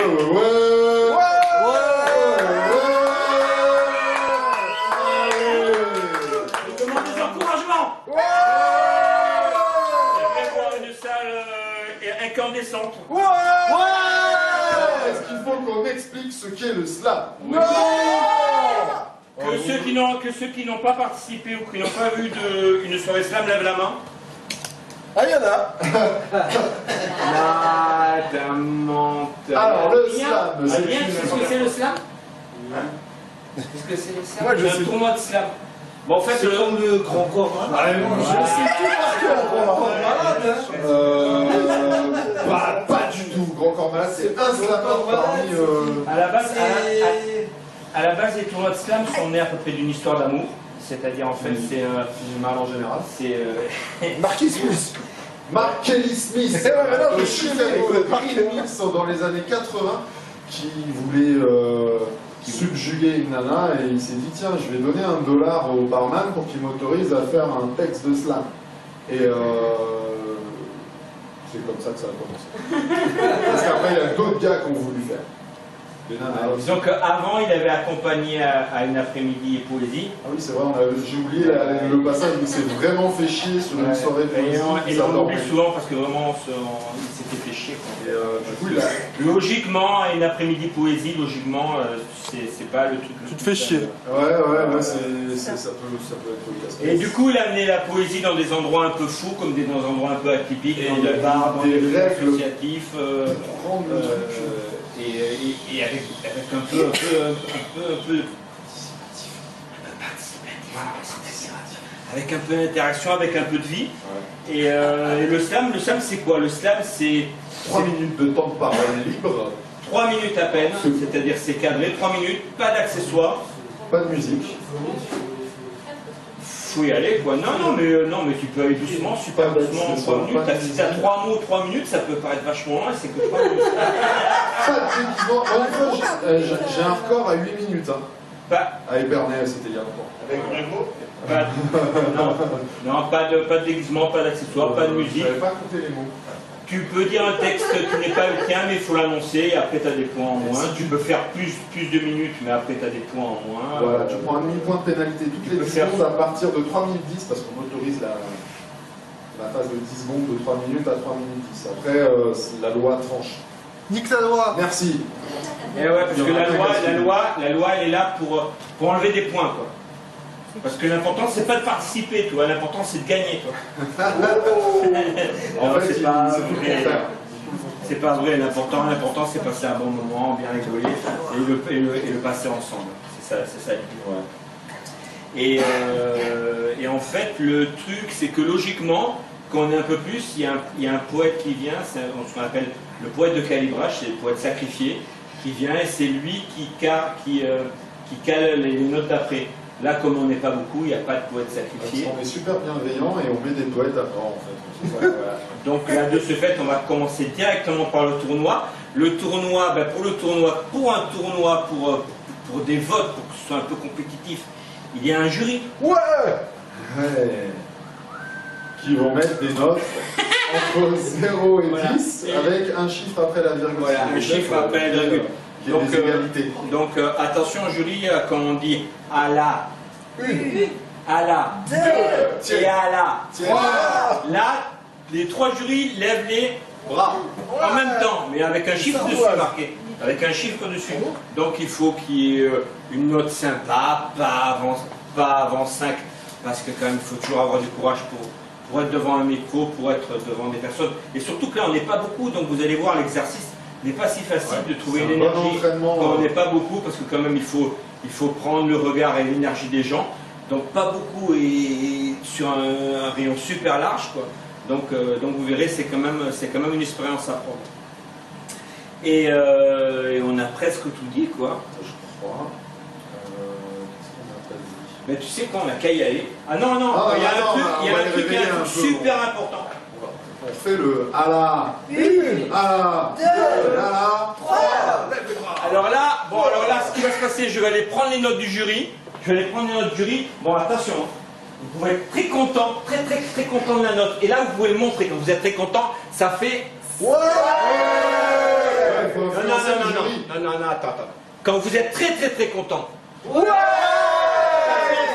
Je demande des encouragements. J'aimerais voir une salle incandescente. Est-ce qu'il faut qu'on explique ce qu'est le slam? Que ceux qui n'ont pas participé ou qui n'ont pas vu une soirée slam lèvent la main. Ah, il y en a. Alors, le slam, c'est ce que c'est le slam? Qu'est-ce que c'est ça? Moi, je C'est sais un tournoi de slam. Bon, en fait, C'est comme le grand corps. Je sais tout par cœur. Grand corps malade. pas du tout. Grand corps malade, c'est un slammer parmi. à la base, les tournois de slam sont nés à peu près d'une histoire d'amour. C'est-à-dire, en fait, c'est mal en général. C'est Marquis Smith. Mark Kelly Smith, le Chicago Criminals dans les années 80, qui voulait subjuguer une nana et il s'est dit tiens, je vais donner $1 au barman pour qu'il m'autorise à faire un texte de slam. Et c'est comme ça que ça a commencé. Parce qu'après, il y a d'autres gars qui ont voulu faire. disons qu'avant, il avait accompagné à une après-midi poésie. Ah oui, c'est vrai, j'ai oublié le passage où il s'est vraiment fait chier sur une soirée de poésie. Et on l'oublie souvent parce que vraiment, il s'était fait chier. Et du coup, logiquement, une après-midi poésie, logiquement, c'est pas le truc. Tu te fais chier. Ouais, ça peut être casse. Et du coup, il a amené la poésie dans des endroits un peu fous, comme dans des endroits un peu atypiques, dans des bars, dans des lieux associatifs. Et avec un peu avec un peu d'interaction, avec un peu de vie. Ouais. Et le slam c'est quoi? Le slam c'est 3 minutes de temps de parole libre. 3 minutes à peine, c'est-à-dire c'est cadré, 3 minutes, pas d'accessoires. Pas de musique. Faut y aller quoi. Non mais tu peux aller doucement, super doucement en 3 minutes. Si t'as 3 mots, 3 minutes, ça peut paraître vachement loin, c'est que 3 minutes. J'ai un record à 8 minutes. Hein. Pas. À Épernay, c'était il y a longtemps. Avec Grégo? Non, pas de déguisement, pas d'accessoires, pas de musique. Je n'avais pas compté les mots. Tu peux dire un texte qui n'est pas le tien, mais il faut l'annoncer, et après tu as des points en moins. Tu peux faire plus de minutes, mais après tu as des points en moins. Voilà, tu prends un demi-point de pénalité toutes les 10 secondes à partir de 3 minutes 10, parce qu'on autorise la phase de 10 secondes de 3 minutes à 3 minutes 10. Après, la loi tranche. Nique la loi. Merci. Et ouais, parce que la loi, elle est là pour enlever des points, quoi. Parce que l'important, c'est pas de participer, toi. L'important, c'est de gagner, toi. En fait, c'est pas vrai. L'important, c'est passer un bon moment, bien rigoler et le passer ensemble. C'est ça l'idée. Et en fait, le truc, c'est que logiquement, quand on est un peu plus, il y a un poète qui vient, c'est ce qu'on appelle le poète de calibrage, c'est le poète sacrifié, qui vient et c'est lui qui cale les notes d'après. Là, comme on n'est pas beaucoup, il n'y a pas de poète sacrifié. On est super bienveillant et on met des poètes à fort, en fait. Voilà. Donc là, de ce fait, on va commencer directement par le tournoi. Le tournoi, pour un tournoi, pour des votes, pour que ce soit un peu compétitif, il y a un jury. Ouais. Qui vont mettre des notes entre 0 et 10 avec un chiffre après la virgule. Voilà, un chiffre après la virgule. Donc, attention jury, quand on dit à la une, à la deux et à la trois, là, les 3 jurys lèvent les bras en même temps, mais avec un chiffre dessus marqué. Avec un chiffre dessus. Donc il faut qu'il y ait une note sympa, pas avant 5, parce que quand même il faut toujours avoir du courage pour être devant un micro, pour être devant des personnes. Et surtout que là on n'est pas beaucoup, donc vous allez voir l'exercice n'est pas si facile de trouver l'énergie quand on n'est pas beaucoup, parce que quand même il faut prendre le regard et l'énergie des gens. Donc pas beaucoup et sur un rayon super large, quoi. Donc vous verrez, c'est quand même une expérience à prendre. Et on a presque tout dit, quoi. Je crois. Qu'est-ce qu'on a pas dit? Mais tu sais quoi, on n'a qu'à y aller. Ah non, il y a un truc super important. On fait le à la une, à la deux, à la trois. Alors là, ce qui va se passer, je vais aller prendre les notes du jury. Bon, attention, vous pouvez être très content, très content de la note. Et là, vous pouvez le montrer. Quand vous êtes très content, ça fait. Ouais. non, attends. Quand vous êtes très très très content. Ouais.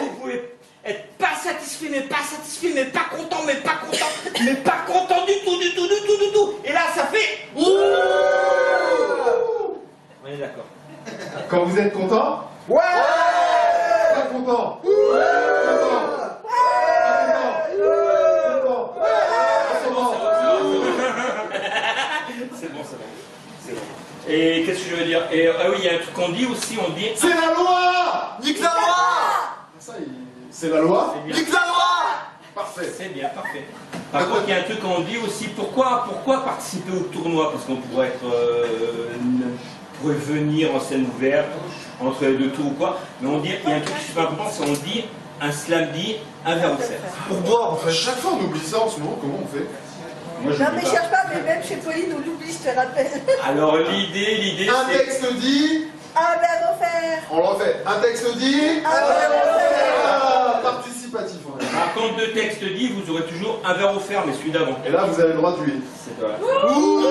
Vous pouvez être pas satisfait, mais pas satisfait, mais pas content, mais pas content, mais pas content du tout. Et là, ça fait. On est d'accord. Quand vous êtes content? Ouais. Pas content? Ouais. Content? C'est bon. Et qu'est-ce que je veux dire? Et ah oui, il y a un truc qu'on dit aussi, on dit. C'est la loi! Nique la loi! Ça, c'est la loi? Nique la loi! Parfait. C'est bien, parfait. Par contre, il y a un truc qu'on dit aussi, pourquoi participer au tournoi? Parce qu'on pourrait venir en scène ouverte, entre les deux tours ou quoi. Mais on dit, il y a un truc super important, c'est on dit, un slam dit, un verre au cerf. Pour boire, en fait. Chaque fois on oublie ça en ce moment, comment on fait? Moi, je Non dis mais pas. cherche pas, mais même chez Pauline on l'oublie, je te rappelle. Alors l'idée Un c'est... texte dit... Un verre offert. On le refait. Un texte dit... Un verre offert. Ah, participatif, on est. Par contre, deux textes dit, vous aurez toujours un verre offert, mais celui d'avant. Et là, vous avez le droit de huer. C'est vrai. Ouh!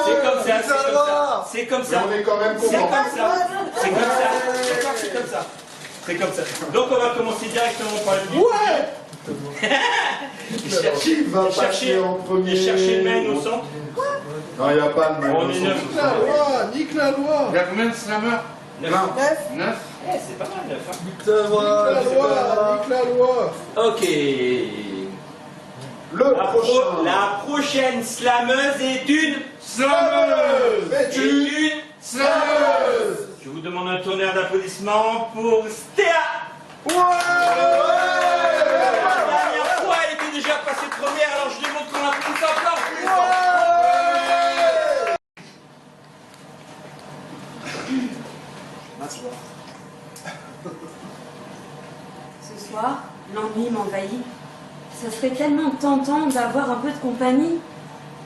C'est comme ça, Nique la loi! c'est comme Mais ça. on est quand même C'est content. comme ça. C'est comme ça. D'accord, c'est comme ça. C'est comme ça. Donc on va commencer directement par le livre. Ouais! Qui va passer en premier? Et chercher une main innocente. Non, il n'y a pas de main On est innocente. neuf. Nique la loi! Nique la loi! Il y a combien de slammers? 9. 9. 9. C'est pas mal, 9. Hein. Nique la loi! Nique la loi! Ok. Le prochain. La prochaine slameuse est une Slammeuse! est une Slammeuse! Je vous demande un tonnerre d'applaudissements pour Stéa. Ouais! La dernière fois, elle était déjà passée première, alors je demande qu'on applaudisse encore plus fort. Ce soir, l'ennui m'envahit. Ça serait tellement tentant d'avoir un peu de compagnie.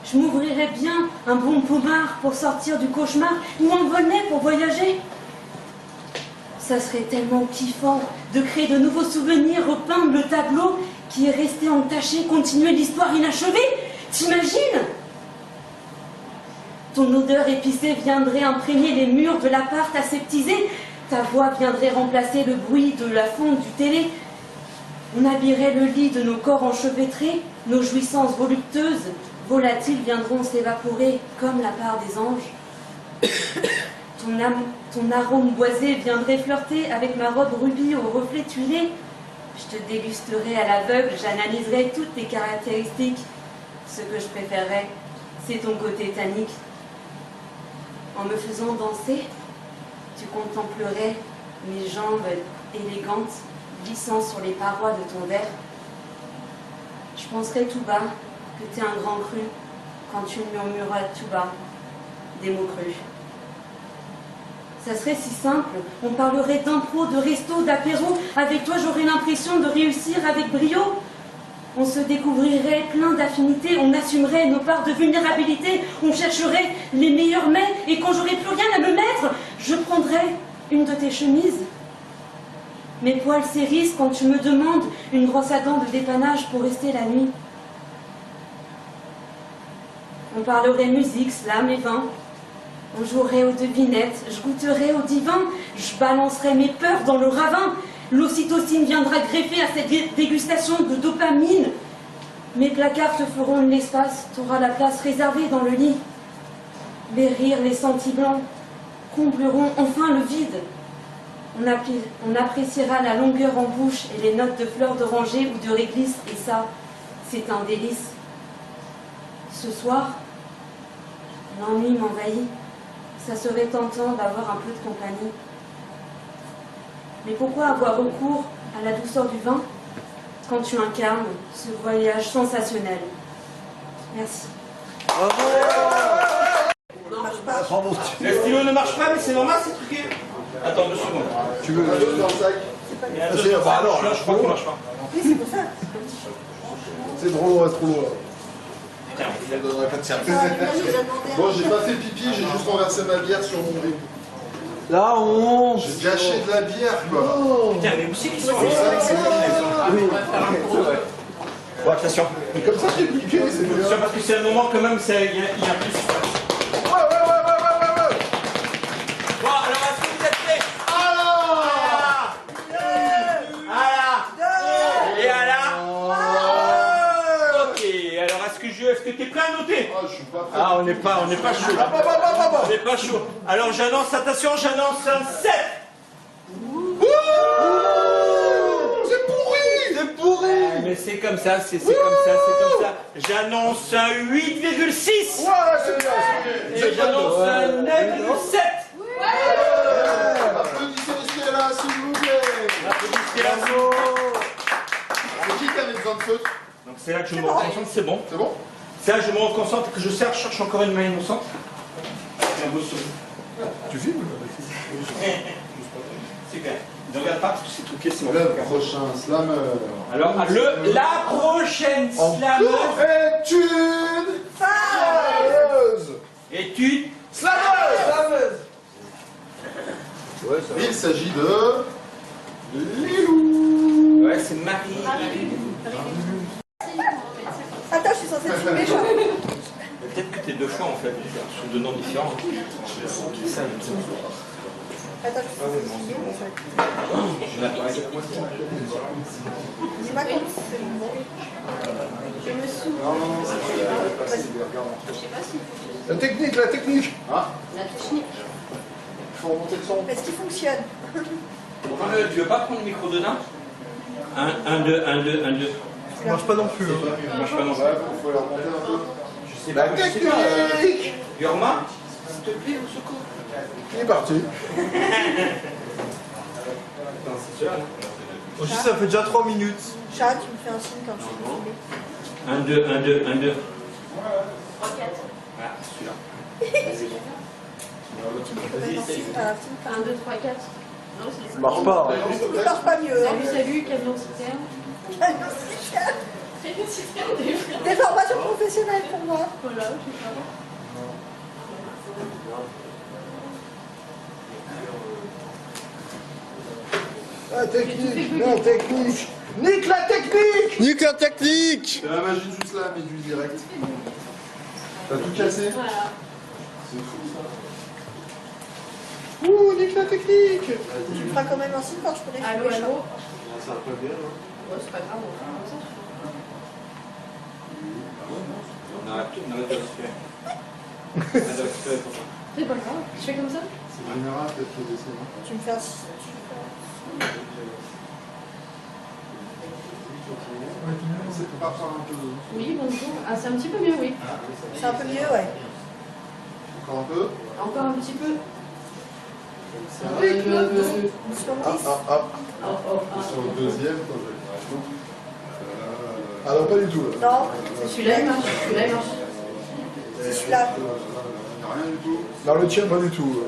Je m'ouvrirais bien un bon pommard pour sortir du cauchemar ou un bonnet pour voyager. Ça serait tellement kiffant de créer de nouveaux souvenirs, repeindre le tableau qui est resté entaché, continuer l'histoire inachevée. T'imagines? Ton odeur épicée viendrait imprégner les murs de l'appart aseptisé. Ta voix viendrait remplacer le bruit de la fonte du télé. On habillerait le lit de nos corps enchevêtrés. Nos jouissances voluptueuses, volatiles, viendront s'évaporer comme la part des anges. Ton arôme boisé viendrait flirter avec ma robe rubis au reflet tuilé. Je te dégusterai à l'aveugle, j'analyserai toutes tes caractéristiques. Ce que je préférerais, c'est ton côté tannique. En me faisant danser, tu contemplerais mes jambes élégantes glissant sur les parois de ton verre. Je penserai tout bas que t'es un grand cru quand tu murmureras tout bas des mots crus. Ça serait si simple, on parlerait d'impro, de resto, d'apéro. Avec toi, j'aurais l'impression de réussir avec brio. On se découvrirait plein d'affinités, on assumerait nos parts de vulnérabilité, on chercherait les meilleurs mets, et quand j'aurais plus rien à me mettre, je prendrais une de tes chemises. Mes poils s'hérissent quand tu me demandes une brosse à dents de dépannage pour rester la nuit. On parlerait musique, slam et vin. On jouerait aux devinettes, je goûterais au divin, je balancerais mes peurs dans le ravin. L'ocytocine viendra greffer à cette dégustation de dopamine. Mes placards te feront une espace, t'auras la place réservée dans le lit. Les rires, les sentis blancs combleront enfin le vide. On appréciera la longueur en bouche et les notes de fleurs d'oranger ou de réglisse, et ça, c'est un délice. Ce soir, l'ennui m'envahit. Ça serait tentant d'avoir un peu de compagnie. Mais pourquoi avoir recours à la douceur du vin quand tu incarnes ce voyage sensationnel? Merci. Le stylo ne marche pas, mais c'est normal, c'est truqué. Attends 2 secondes. Tu veux Un autre dans le sac. Il y a un truc dans bah ça, alors, je crois qu'il marche pas. Oui, c'est pour ça. C'est trop loin, trop loin. Tiens, Il ne donnerait pas de service. Ah, Lionel nous a demandé un- Bon, j'ai pas fait pipi, j'ai juste renversé ma bière sur mon ring. La honte! J'ai gâché de la bière, quoi. Putain, mais où c'est qu'ils sont C'est ça, c'est Bon, attention. Mais comme ça, j'ai piqué, c'est bien. Attention, parce que c'est un moment quand même, il y a plus. on n'est pas chaud. On n'est pas chaud. Alors j'annonce, attention, j'annonce un 7. C'est pourri! C'est pourri! Mais c'est comme ça, c'est comme ça, c'est comme ça. J'annonce un 8,6. Ouais, c'est bien, c'est bien. Et j'annonce un 9,7. Applaudissez Stella, s'il vous plaît. Applaudissez la C'est qui avait besoin de feutre? Donc c'est là que je me reconcentre, c'est bon. C'est bon? C'est là que je me reconcentre, que je cherche encore une main innocente. C'est un beau sourire. Tu filmes? Super. Ne regarde pas parce que c'est truqué, c'est bon. Le prochain slammer. Alors, la prochaine slammer est une Slameuse! étude. Slameuse! Ouais, ça Il s'agit de Lilou. Ouais, c'est Marie. Attends, je suis censée te filmer, genre. Peut-être que t'es deux fois en fait, sur deux noms différents. Attends, je suis censée te filmer. Dis-moi quand c'est bon. Je me souviens. La technique, la technique! La technique. Il faut remonter le son. Est-ce qu'il fonctionne? Tu veux pas prendre le micro dedans 1, 2, 1, 2, 1, 2. Ça marche pas non plus. Hein. Moi je pas non plus. Ouais, il faut la remonter un peu. Je sais La pas, je sais pas. technique! Yorma, s'il te plaît, au secours. Il est parti. Aussi, ça fait déjà 3 minutes. Chat, tu me fais un signe quand tu veux filmer. 1, 2, 1, 2, 1, 2. 3, 4. Voilà, celui-là. Vas-y. Vas-y, essaye. 1, 2, 3, 4. Non, Ça marche pas. Il marche pas mieux. Hein. Salut, camion citerne. Des formations professionnelles pour moi. Voilà, je sais pas. La technique, la technique. Nique la technique! Nique la technique! C'est la magie du slam et du direct. T'as tout cassé? Voilà. C'est fou ça. Ouh, nique la technique! Tu me feras quand même un signe quand je pourrai Allô, filmer. allô. Ça va pas bien, hein? Ouais, c'est pas grave, on va faire comme ça. On arrête tout, on arrête de respirer. On arrête de respirer pour ça. C'est pas grave, je fais comme ça. C'est général, peut-être le décès, non? Tu me fais un signe. C'est pas faire un peu. Oui, bonjour. Ah, c'est un petit peu mieux, oui. C'est un peu mieux, ouais. Encore un peu? Encore un petit peu. Sur le 10. Sur le deuxième, quand Ah non, pas du tout. Là. Non, Celui-là, il marche. Celui-là, il marche. c'est celui-là. Rien du tout. Dans le tien, pas du tout.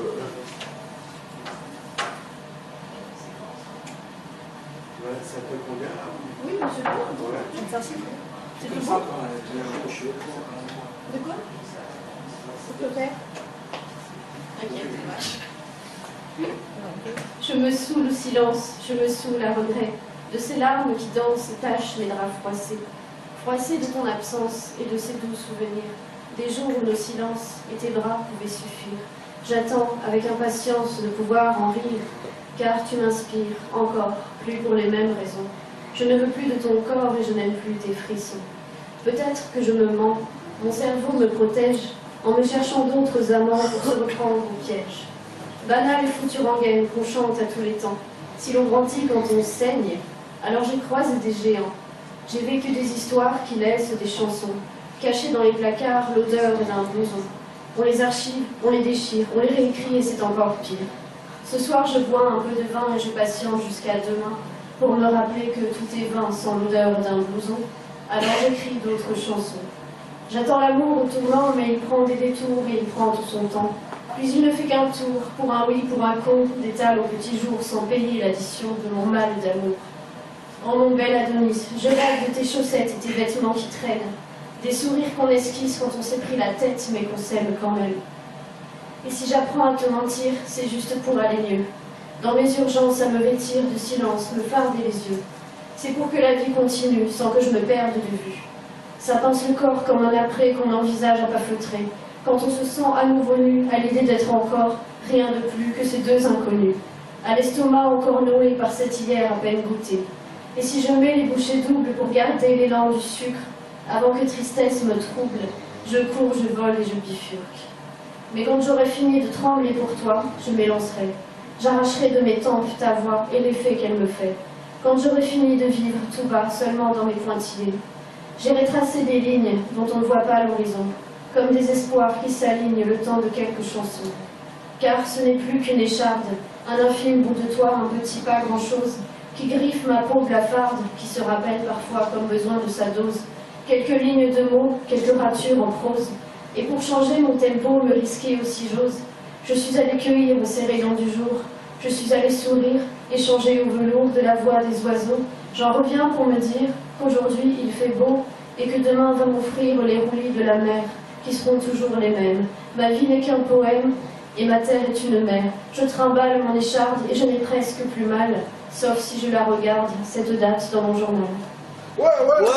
Ça fait combien là? Oui, monsieur. Tu me fais un signe. C'est tout bon. De quoi? S'il te plaît. T'inquiète. Je me saoule au silence, je me saoule à regret, de ces larmes qui dansent et tachent mes draps froissés. Froissés de ton absence et de ces doux souvenirs, des jours où nos silences et tes bras pouvaient suffire. J'attends avec impatience de pouvoir en rire, car tu m'inspires encore, plus pour les mêmes raisons. Je ne veux plus de ton corps et je n'aime plus tes frissons. Peut-être que je me mens, mon cerveau me protège en me cherchant d'autres amants pour se reprendre au piège. Banale et fouture rengaine qu'on chante à tous les temps. Si l'on grandit quand on saigne, alors j'ai croisé des géants. J'ai vécu des histoires qui laissent des chansons, cachées dans les placards l'odeur d'un blouson. On les archive, on les déchire, on les réécrit et c'est encore pire. Ce soir je bois un peu de vin et je patiente jusqu'à demain pour me rappeler que tout est vain sans l'odeur d'un blouson. Alors j'écris d'autres chansons. J'attends l'amour au tournant, mais il prend des détours et il prend tout son temps. Puis il ne fait qu'un tour, pour un oui, pour un con, d'étale au petit jour sans payer l'addition de mon mal d'amour. Oh mon bel Adonis, je rêve de tes chaussettes et tes vêtements qui traînent, des sourires qu'on esquisse quand on s'est pris la tête, mais qu'on s'aime quand même. Et si j'apprends à te mentir, c'est juste pour aller mieux. Dans mes urgences, à me vêtir de silence, me farder les yeux. C'est pour que la vie continue, sans que je me perde de vue. Ça pince le corps comme un après qu'on envisage à pas feutrer, quand on se sent à nouveau nu, à l'idée d'être encore rien de plus que ces deux inconnus, à l'estomac encore noué par cet hier à peine goûté. Et si je mets les bouchées doubles pour garder l'élan du sucre, avant que tristesse me trouble, Je cours, je vole et je bifurque. Mais quand j'aurai fini de trembler pour toi, je m'élancerai. J'arracherai de mes tempes ta voix et l'effet qu'elle me fait. Quand j'aurai fini de vivre tout bas, seulement dans mes pointillés, j'irai tracer des lignes dont on ne voit pas l'horizon, comme des espoirs qui s'alignent le temps de quelques chansons. Car ce n'est plus qu'une écharde, un infime bout de toi, un petit pas grand-chose, qui griffe ma peau blafarde, qui se rappelle parfois comme besoin de sa dose. Quelques lignes de mots, quelques ratures en prose, et pour changer mon tempo, me risquer aussi j'ose. Je suis allée cueillir ces rayons du jour, je suis allée sourire, échanger au velours de la voix des oiseaux. J'en reviens pour me dire qu'aujourd'hui il fait beau, et que demain va m'offrir les roulis de la mer, qui seront toujours les mêmes. Ma vie n'est qu'un poème, et ma terre est une mer. Je trimballe mon écharde, et je n'ai presque plus mal, sauf si je la regarde, cette date dans mon journal. Ouais, ouais, ouais.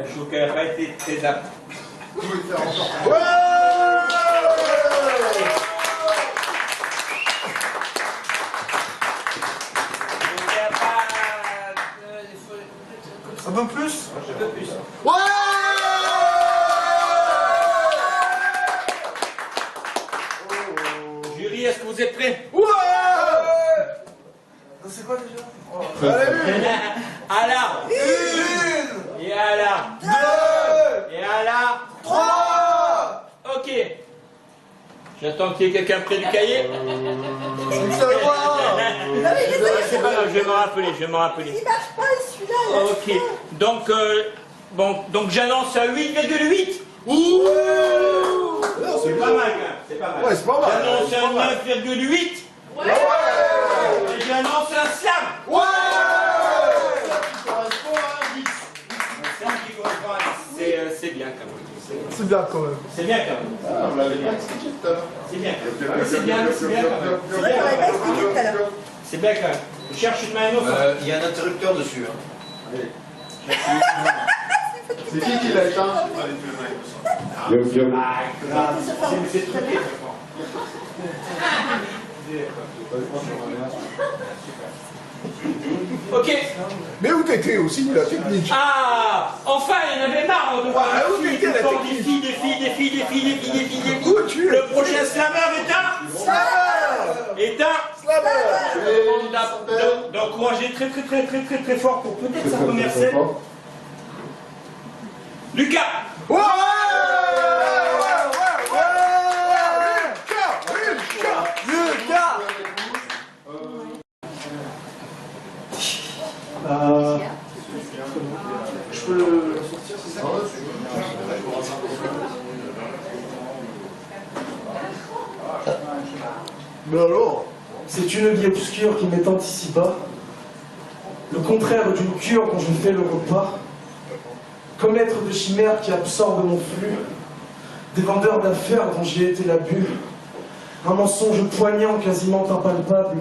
Je trouve qu'elle n'a pas été très apte. Un peu plus? Un peu plus. Ouais! Jury, est-ce que vous êtes prêts? Ouais! C'est quoi déjà? Allez, À la une! et à la Deux! et à la 3! Ok. J'attends qu'il y ait quelqu'un près du cahier. C'est pas grave, je vais me rappeler, Il marche pas celui-là. Ok. Donc, donc j'annonce à 8,8. Ouh! C'est pas mal, hein. C'est pas mal. Ouais, c'est pas mal. J'annonce C'est pas un mal. 9,8. Ouais! Et j'annonce un slam. Ouais! Un slam qui correspond à 10. C'est bien quand même. C'est bien quand même. C'est bien quand même. Ah, on l'avait pas expliqué tout à l'heure. C'est bien quand même. C'est bien quand même. C'est vrai, on l'avait pas expliqué tout à l'heure. C'est bien quand même. Je cherche une main Il y a un interrupteur dessus. C'est qui l'a éteint? C'est truqué. Ok. Mais où t'étais aussi, la technique? Ah, enfin, il y en avait marre de voir Ah, où des t'étais, la filles, technique? des filles. Où tu es? Le prochain slammer est un Slammer! est un Slammer! d'encourager très fort pour peut-être sa première scène. Lucas. Ouais! Lucas! Je peux le sortir, c'est ça? Mais alors, c'est une vie obscure qui m'étend ici-bas, le contraire d'une cure quand je fais le repas, comme être de chimères qui absorbent mon flux, des vendeurs d'affaires dont j'ai été l'abus, un mensonge poignant quasiment impalpable,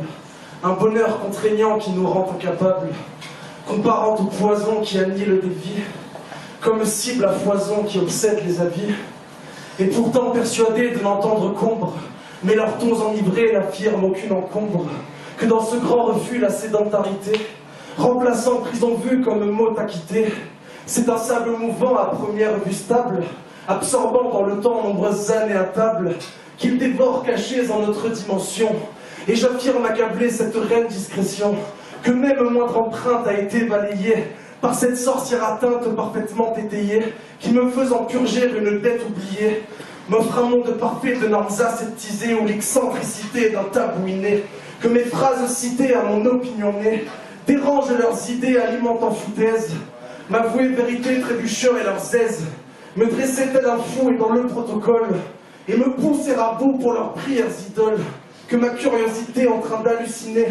un bonheur contraignant qui nous rend incapables, comparant au poison qui annihile des vies, comme cible à foison qui obsède les habits, et pourtant persuadés de n'entendre qu'ombre, mais leurs tons enivrés n'affirment aucune encombre, que dans ce grand refus la sédentarité, remplaçant prison vue comme mot acquitté, c'est un sable mouvant à première vue stable, absorbant dans le temps nombreuses années à table, qu'il dévore cachés en notre dimension, et j'affirme accabler cette reine discrétion, que même moindre empreinte a été balayée par cette sorcière atteinte parfaitement étayée, qui me faisant purger une dette oubliée, m'offre un monde parfait de normes aseptisées où l'excentricité d'un tabou inné, que mes phrases citées à mon opinion née dérangent leurs idées alimentant foutaise, m'avouer vérité trébuchant et leurs aises, me dresser tel un fou et dans le protocole, et me pousser à bout pour leurs prières idoles, que ma curiosité en train d'halluciner,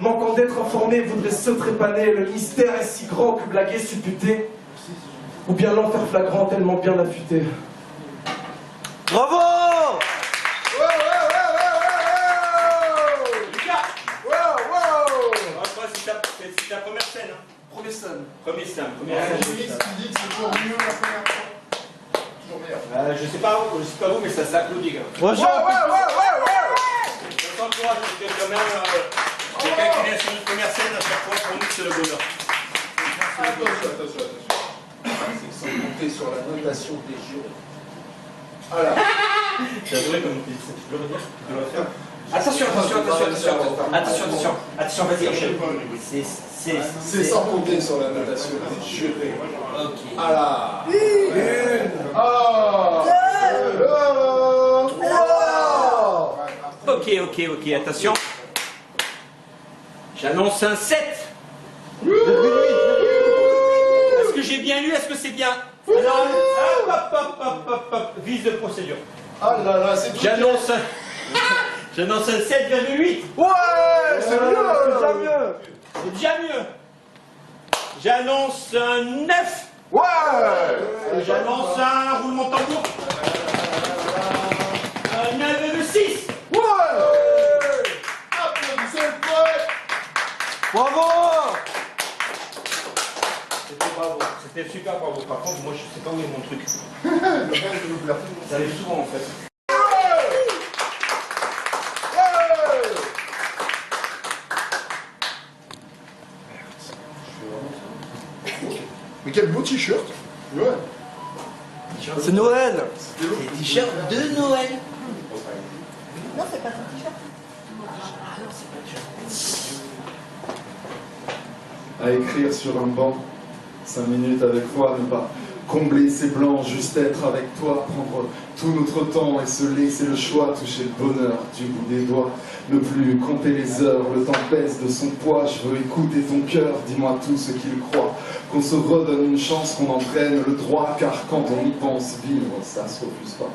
manquant d'être informé, voudrait se trépaner, le mystère est si grand que blaguer supputé, ou bien l'enfer flagrant tellement bien affûté. Bravo! Lucas. Après, c'est ta première scène. Hein. Première scène. Première scène. Julie, tu dis que c'est toujours mieux la première fois. Toujours meilleur. Je sais pas vous, mais ça s'applaudit. Ouais, J'entends concentre-toi, c'est quand même quelqu'un qui vient sur une première scène à chaque fois, pour nous c'est le bonheur. Attention. C'est sans compter sur la notation des jurés. Voilà. J'ai adoré comme tu peux le dire, tu peux le faire. Attention, vas-y, enchaîne. C'est sans compter sur la notation des jurés. Ok. Voilà. Ok, attention. J'annonce un 7. Est-ce que j'ai bien lu? Est-ce que c'est bien? Alors, hop. Vice de procédure. Ah là là, c'est J'annonce un 7,8. Ouais, c'est mieux, c'est déjà mieux. C'est déjà mieux. J'annonce un 9. Ouais. J'annonce un roulement de tambour. Un 9,6. Ouais. Applaudissez le poète. Bravo. C'était bravo. C'était super bravo. Par contre, moi je sais pas où est mon truc. Ça arrive souvent en fait. Mais quel beau t-shirt. Ouais. C'est Noël. Les t-shirts de Noël. Non, c'est pas ton t-shirt. À écrire sur un banc, 5 minutes avec toi, ne pas combler ces blancs, juste être avec toi, prendre tout notre temps et se laisser le choix, toucher le bonheur du bout des doigts, ne plus compter les heures, le temps pèse de son poids, je veux écouter ton cœur, dis-moi tout ce qu'il croit, qu'on se redonne une chance, qu'on entraîne le droit, car quand on y pense, vivre, ça se refuse pas.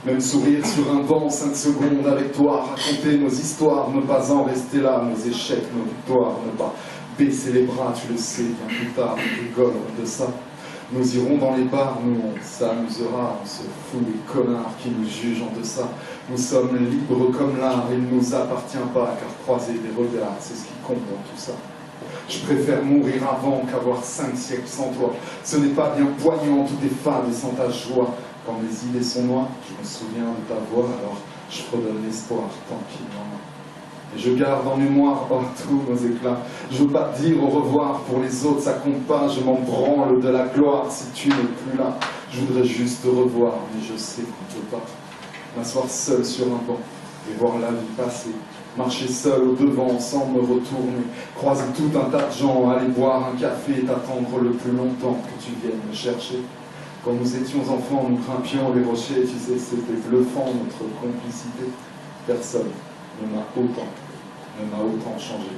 Même sourire sur un banc, 5 secondes avec toi, raconter nos histoires, ne pas en rester là, nos échecs, nos victoires, ne pas baisser les bras, tu le sais, bien plus tard, on rigole de ça. Nous irons dans les bars, nous on s'amusera, on se fout des connards qui nous jugent en deçà. Nous sommes libres comme l'art, il ne nous appartient pas, car croiser des regards, c'est ce qui compte dans tout ça. Je préfère mourir avant qu'avoir 5 siècles sans toi. Ce n'est pas bien poignant, tout est fade et sans ta joie. Quand mes idées sont noires, je me souviens de ta voix, alors je redonne l'espoir, tant qu'il y en a. Et je garde en mémoire tous nos éclats. Je veux pas te dire au revoir, pour les autres ça compte pas, je m'en branle de la gloire si tu n'es plus là. Je voudrais juste te revoir, mais je sais qu'on ne peut pas. M'asseoir seul sur un banc et voir la vie passer. Marcher seul au devant sans me retourner. Croiser tout un tas de gens, aller boire un café, t'attendre le plus longtemps que tu viennes me chercher. Quand nous étions enfants, nous grimpions les rochers, tu sais, c'était bluffant notre complicité. Personne ne m'a autant changé.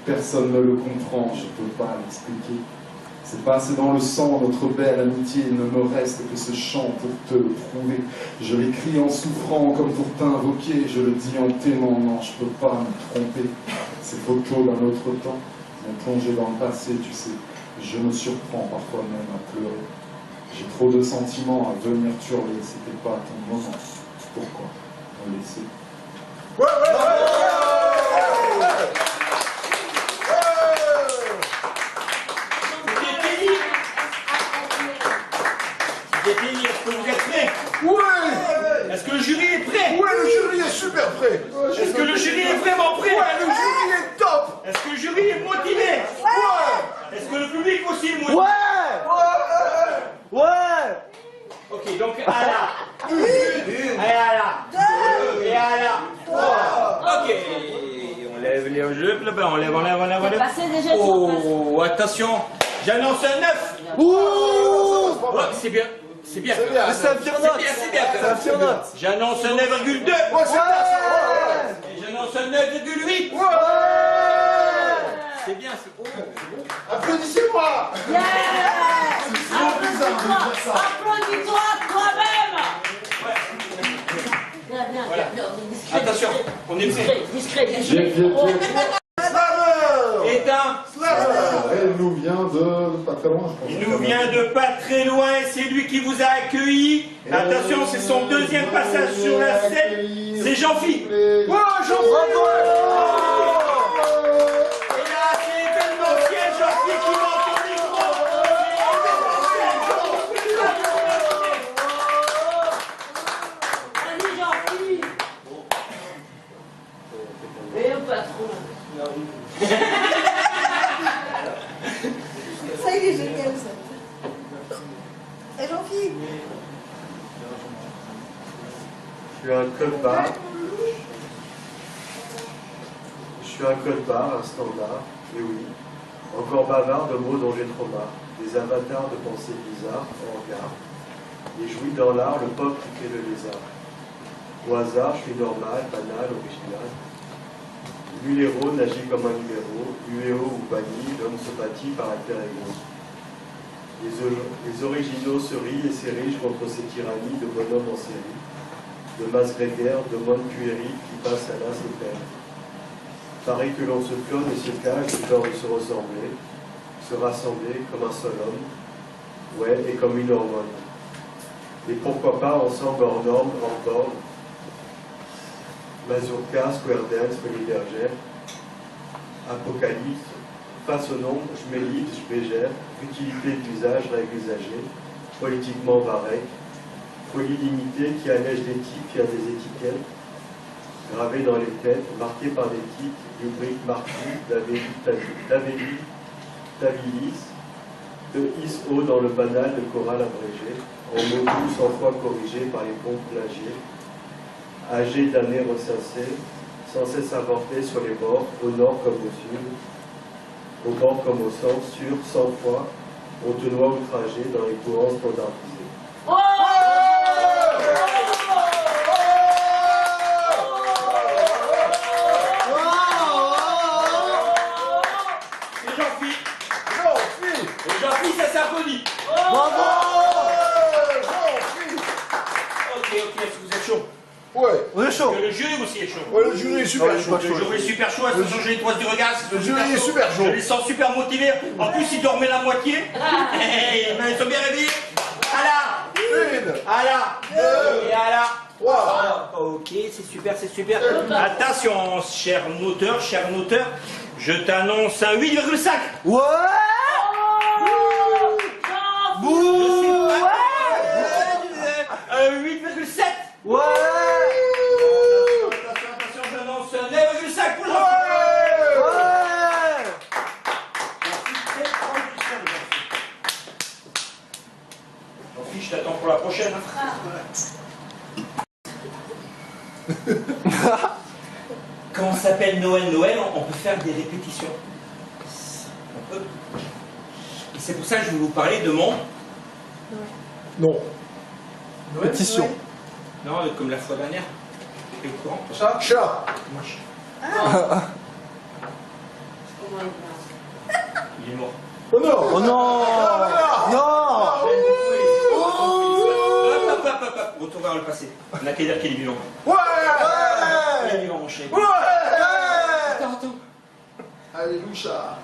Personne ne le comprend, je ne peux pas l'expliquer. C'est passé dans le sang, notre belle amitié, il ne me reste que ce chant pour te le prouver. Je l'écris en souffrant comme pour t'invoquer, je le dis en t'aimant, non, je peux pas me tromper. Ces photos d'un autre temps m'ont plongé dans le passé, tu sais, je me surprends parfois même à pleurer. J'ai trop de sentiments à venir hurler, c'était pas ton moment. Pourquoi me laisser? Est-ce que vous êtes prêts? Ouais. Est-ce que le jury est prêt? Ouais, le jury est super prêt. Est-ce que le jury est vraiment prêt? Ouais, le jury est top. Est-ce que le jury est motivé? Ouais. Est-ce que le public aussi est motivé? Ouais. Ok, donc à la une, et à la deux, et à la trois. Ok, on lève les jeux, on lève. Passez déjà sur Oh, attention, j'annonce un 9. Ouh. C'est bien. C'est bien. C'est bien. C'est un pire note. C'est bien. C'est un pire note. J'annonce un 9,2. Ouais, c'est bien ça. Et j'annonce un 9,8. Ouais. C'est bien. Applaudissez-moi. Applaudis-toi toi-même. Viens, Attention, on est prêt. discret. Éteins. Elle nous vient de pas très loin, je pense. Il nous vient de pas très loin et c'est lui qui vous a accueilli. Attention, c'est son deuxième passage sur la scène. C'est Jean-Philippe. Ouais, Jean-François. Et là, c'est événementiel, Jean-Philippe qui monte au micro. Allez, Jean-Philippe. Ça, il est génial, ça. Et Jean-Philippe? Je suis un code-barre. Je suis un code-barre, un standard, et oui. Encore bavard de mots dont j'ai trop marre. Des avatars de pensées bizarres, en regard. Et jouis dans l'art le pop qui fait le lézard. Au hasard, je suis normal, banal, original. Lui l'héros n'agit comme un numéro, UEO ou banni, l'homme se bâtit par alter ego. Les originaux se rient et s'érigent contre ces tyrannies de bonhommes en série, de masse grégaire, de moines puériles qui passent à l'as et perdent. Pareil que l'on se clone et se cache du genre de se ressembler, se rassembler comme un seul homme, ouais, et comme une hormone. Et pourquoi pas ensemble hors normes, hors bornes, Mazurka, Square Dance, Folie Bergère, Apocalypse, face au nombre, je m'élite, je bégère, utilité d'usage, règles usagées, politiquement varec, folie limitée qui allège l'éthique, fière des étiquettes, gravée dans les têtes, marquée par des titres, rubriques marquées, d'Avélie, Tabilis, de ISO dans le banal de chorale abrégé, en mots doux 100 fois corrigés par les pompes plagiées, âgés d'années ressassées, sans cesse inventés sur les bords, au nord comme au sud, au bord comme au centre, sur 100 fois, on te noie outragé dans les courants standardisés. C'est Jean-Philippe. Et Jean-Philippe, ça s'applaudit. Bravo! Ok, est-ce que vous êtes chaud? Ouais, on est chaud. Que le jury aussi est chaud. Ouais, le jury est super chaud. Le jury est super chaud, elles sont les toises du regard. Le jury est super chaud. Je les sens super motivés. En plus, ils dormaient la moitié. Ils sont bien réveillés. À la 2 et à la 3. Ok, c'est super, c'est super. Attention, cher noteur, je t'annonce un 8,5. Ouais! Bouh! Un 8,7. Ouais! Attention, j'annonce un 9,5 pour Jean-Philippe. Jean-Philippe, je t'attends pour la prochaine. Quand on s'appelle Noël, on peut faire des répétitions. On peut. Et c'est pour ça que je vais vous parler de mon... Non. Pétition. Non, comme la fois dernière. T'es au courant? Chat. Il est mort. Oh non! Oh non! Non! Hop. Retour vers le passé. On n'a qu'à dire qu'il est vivant. Ouais! Il est vivant, mon chien. Ouais! Attends. Alléluia.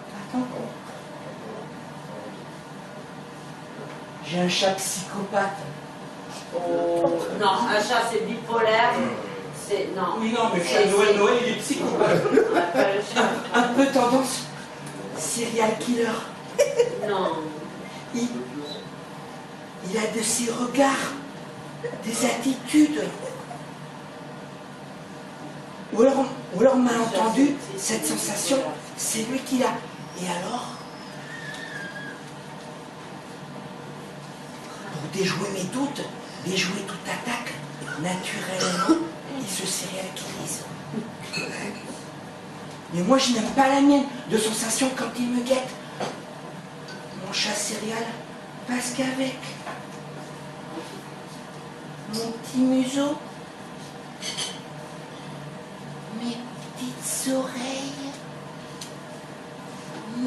J'ai un chat psychopathe. Oh, non, un chat c'est bipolaire. C'est. Non. Oui, non, mais le chat Noël, il est psychopathe. On appelle le chat. Un peu tendance serial killer. Non. Il a de ces regards, des attitudes. Ou alors malentendu, cette sensation, c'est lui qui l'a. Et alors, pour déjouer mes doutes, déjouer toute attaque, naturellement, il se sérialise. Mais moi, je n'aime pas la mienne de sensation quand il me guette. Mon chat céréal passe qu'avec mon petit museau, mes petites oreilles,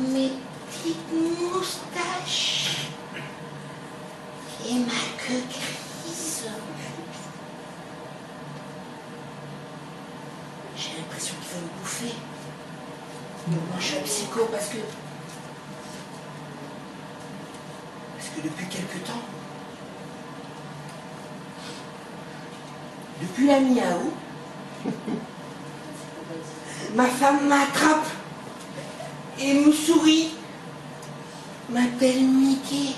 mes petites moustaches et ma queue grise. J'ai l'impression qu'il va me bouffer. Mon chat psycho parce que depuis quelque temps, depuis la mi-août, ma femme m'attrape et me sourit, m'appelle Mickey,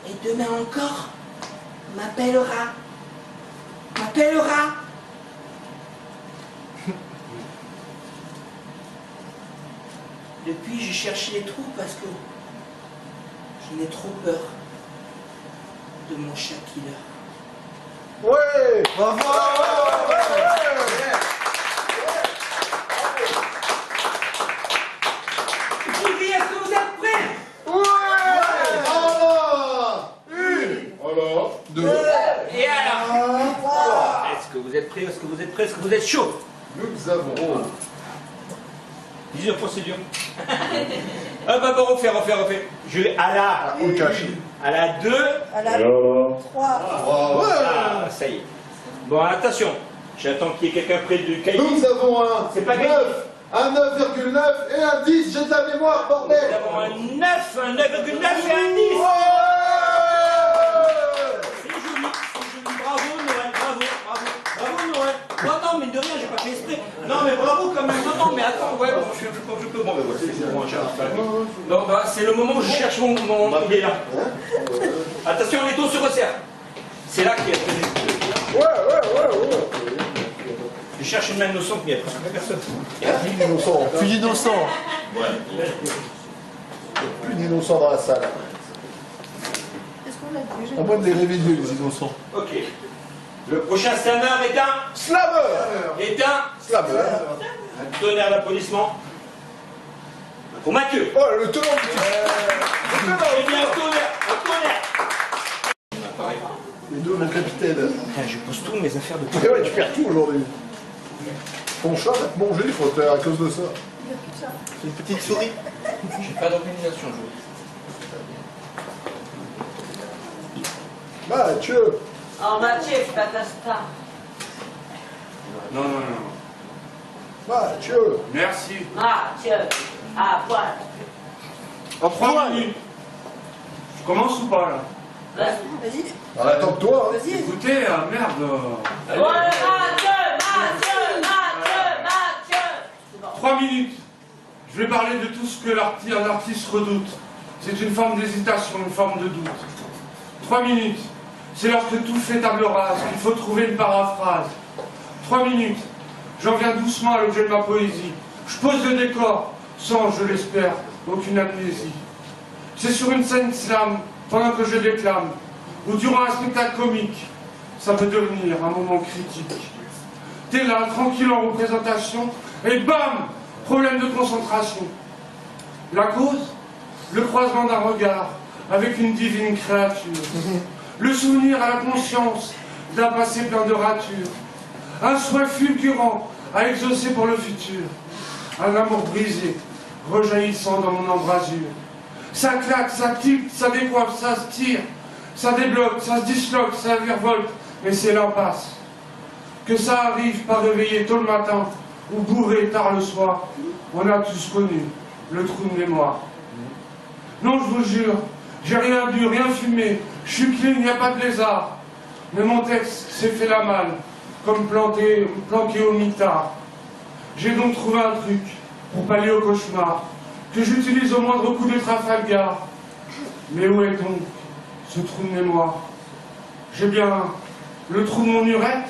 et demain encore m'appellera. Depuis, je cherche les trous parce que j'en ai trop peur de mon chat killer. Ouais. Bravo. Ouvriers, est-ce que vous êtes prêts? Alors, 2. Et alors? Est-ce que vous êtes prêts? Est-ce que vous êtes prêts? Est-ce que vous êtes chaud? Nous avons... Disons procédure. Ah bah bon, refais. Je vais à la... On le cache. À la 2. À la 3. Ah, ça y est. Bon, attention. J'attends qu'il y ait quelqu'un près du cahier. Nous avons un C'est pas 9, un 9,9 et un 10. J'ai de la mémoire, bordel. Nous avons un 9, un 9,9 et un 10. C'est joli. Bravo Noël, bravo Noël. Non, mais de rien, j'ai pas fait exprès. Non, mais bravo quand même. Non, mais attends, ouais, bon, je peux. Bon, c'est bon, donc, bah, c'est le moment où je cherche mon il est là. Attention, les taux se resserrent. C'est là qu'il y a Ouais. Je cherche une main innocente, mais il n'y a presque personne. Plus d'innocents. Plus d'innocents dans la salle. Est-ce qu'on l'a vu? À moins de les réveiller, les innocents. Ok. Le prochain slammer est un... Slammer. Slammer. Un tonnerre d'applaudissements. Pour Mathieu. Oh, le tenant du titre. Eh bien, un tonnerre. Les deux, mon capitaine. Putain, je pose tous mes affaires de... Eh ouais, tu perds tout aujourd'hui. Ton chat va te manger, il faut à cause de ça. C'est une petite souris. J'ai pas d'organisation, je... Mathieu. Oh Mathieu, je t'attache pas. Non. Mathieu. Merci. Mathieu, à poil. En 3 minutes. Je commence ou pas là? Vas-y. Attends que toi. Vas-y. Écoutez, merde. Ouais, Mathieu. 3 minutes. Je vais parler de tout ce que un artiste redoute. C'est une forme d'hésitation, une forme de doute. 3 minutes. C'est lorsque tout fait table rase qu'il faut trouver une paraphrase. 3 minutes. J'en viens doucement à l'objet de ma poésie. Je pose le décor, sans, je l'espère, aucune amnésie. C'est sur une scène slam, pendant que je déclame, ou durant un spectacle comique, ça peut devenir un moment critique. T'es là, tranquille en représentation, et bam, problème de concentration. La cause? Le croisement d'un regard avec une divine créature. Le souvenir à la conscience d'un passé plein de ratures. Un souhait fulgurant à exaucer pour le futur. Un amour brisé, rejaillissant dans mon embrasure. Ça claque, ça tilte, ça décoiffe, ça se tire. Ça débloque, ça se disloque, ça virevolte, mais c'est l'impasse. Que ça arrive pas réveillé tôt le matin ou bourré tard le soir, on a tous connu le trou de mémoire. Non, je vous jure, j'ai rien bu, rien fumé, je suis clean, il n'y a pas de lézard. Mais mon texte s'est fait la malle, comme planqué au mitard. J'ai donc trouvé un truc pour pallier au cauchemar, que j'utilise au moindre coup de Trafalgar. Mais où est donc ce trou de mémoire? J'ai bien le trou de mon urètre,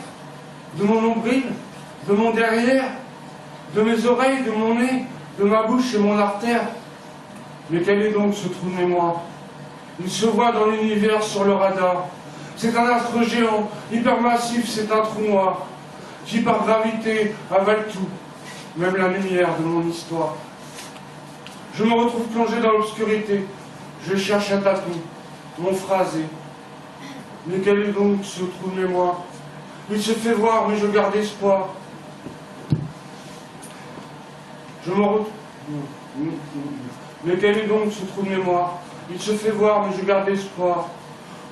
de mon nombril, de mon derrière, de mes oreilles, de mon nez, de ma bouche et mon artère. Mais quel est donc ce trou de mémoire? Il se voit dans l'univers sur le radar. C'est un astre géant, hypermassif, c'est un trou noir, qui par gravité avale tout, même la lumière de mon histoire. Je me retrouve plongé dans l'obscurité. Je cherche un tapis, mon phrasé. Mais quel est donc ce trou de mémoire? Il se fait voir, mais je garde espoir. Je me retrouve... Mais quel est donc ce trou de mémoire? Il se fait voir, mais je garde espoir.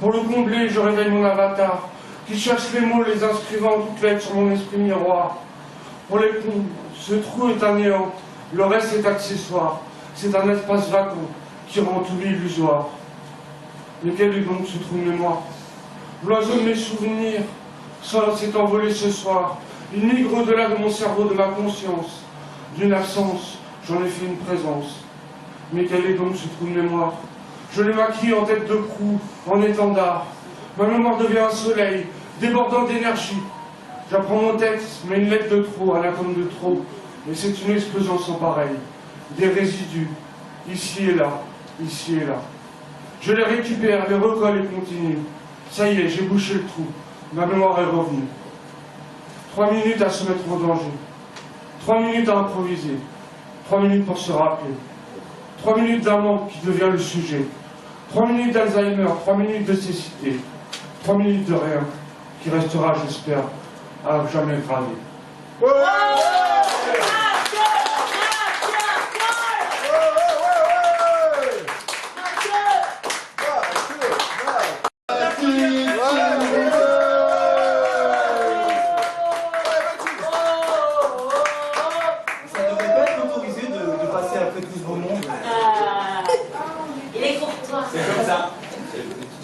Pour le combler, je réveille mon avatar, qui cherche les mots, les inscrivant toutes lettres sur mon esprit miroir. Pour les cons, ce trou est un néant, le reste est accessoire. C'est un espace vacant qui rend tout illusoire. Mais quel est donc ce trou de mémoire? L'oiseau de mes souvenirs s'est envolé ce soir. Il migre au-delà de mon cerveau, de ma conscience. D'une absence, j'en ai fait une présence. Mais quel est donc ce trou de mémoire? Je l'ai maquillé en tête de proue, en étendard. Ma mémoire devient un soleil, débordant d'énergie. J'apprends mon texte, mais une lettre de trop, un atome de trop. Et c'est une explosion sans pareil. des résidus, ici et là, ici et là. Je les récupère, les recolle et continue. Ça y est, j'ai bouché le trou. Ma mémoire est revenue. 3 minutes à se mettre en danger. 3 minutes à improviser. 3 minutes pour se rappeler. 3 minutes d'un manque qui devient le sujet. 3 minutes d'Alzheimer, 3 minutes de cécité. 3 minutes de rien, qui restera, j'espère, à jamais gravé. Ça ne devrait pas être autorisé de passer après tout ce beau monde. Il est courtois. C'est comme ça.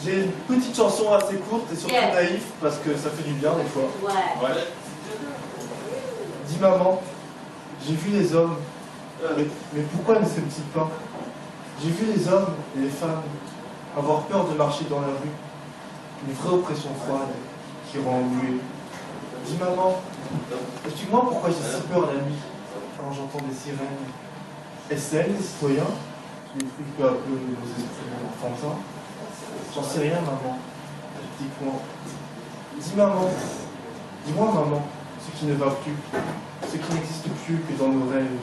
J'ai une petite chanson assez courte et surtout naïf parce que ça fait du bien des fois. Ouais. Dis maman, j'ai vu les hommes, mais pourquoi ne s'aiment-ils pas? J'ai vu les hommes et les femmes avoir peur de marcher dans la rue. Une vraie oppression froide qui rend muet. Dis maman, explique-moi pourquoi j'ai si peur la nuit quand j'entends des sirènes. Est-ce elles, les citoyens, qui détruisent peu à peu nos esprits enfantins? J'en sais rien, maman. Explique-moi. Dis maman, dis-moi maman, ce qui ne va plus, ce qui n'existe plus que dans nos rêves.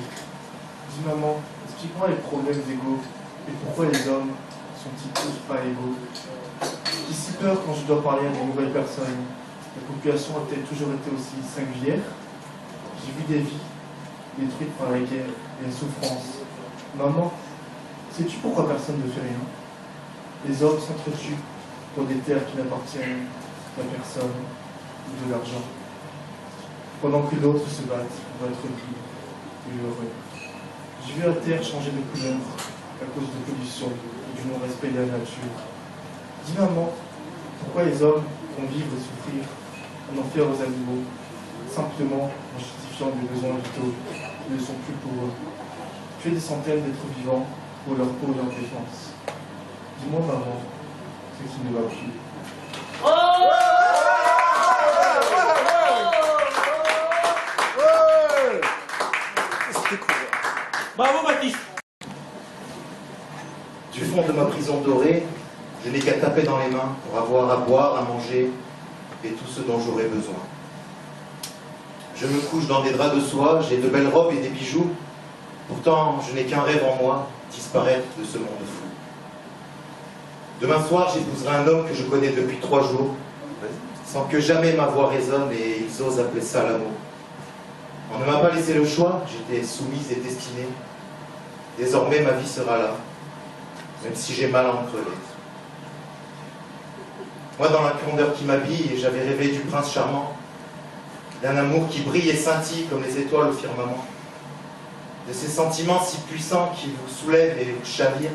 Dis maman, explique-moi les problèmes égaux et pourquoi les hommes sont-ils tous pas égaux? J'ai si peur quand je dois parler à de nouvelles personnes. La population a-t-elle toujours été aussi singulière? J'ai vu des vies détruites par la guerre et la souffrance. Maman, sais-tu pourquoi personne ne fait rien? Les hommes s'entretuent pour des terres qui n'appartiennent à personne ou de l'argent, pendant que d'autres se battent pour être libres et heureux. J'ai vu la terre changer de couleur à cause de pollution et du non-respect de la nature. Dis maman, pourquoi les hommes font vivre et souffrir en en faire aux animaux, simplement en justifiant des besoins vitaux qui ne sont plus pour eux? Tuer des centaines d'êtres vivants pour leur peau et leur défense. Dis-moi maman, ce qui ne va plus. Bravo Baptiste. Du fond de ma prison dorée, je n'ai qu'à taper dans les mains pour avoir à boire, à manger et tout ce dont j'aurai besoin. Je me couche dans des draps de soie, j'ai de belles robes et des bijoux. Pourtant, je n'ai qu'un rêve en moi, disparaître de ce monde fou. Demain soir, j'épouserai un homme que je connais depuis 3 jours, sans que jamais ma voix résonne et ils osent appeler ça l'amour. On ne m'a pas laissé le choix, j'étais soumise et destinée. Désormais, ma vie sera là, même si j'ai mal à en crever. Moi, dans la candeur qui m'habille, j'avais rêvé du prince charmant, d'un amour qui brille et scintille comme les étoiles au firmament, de ces sentiments si puissants qui vous soulèvent et vous chavirent,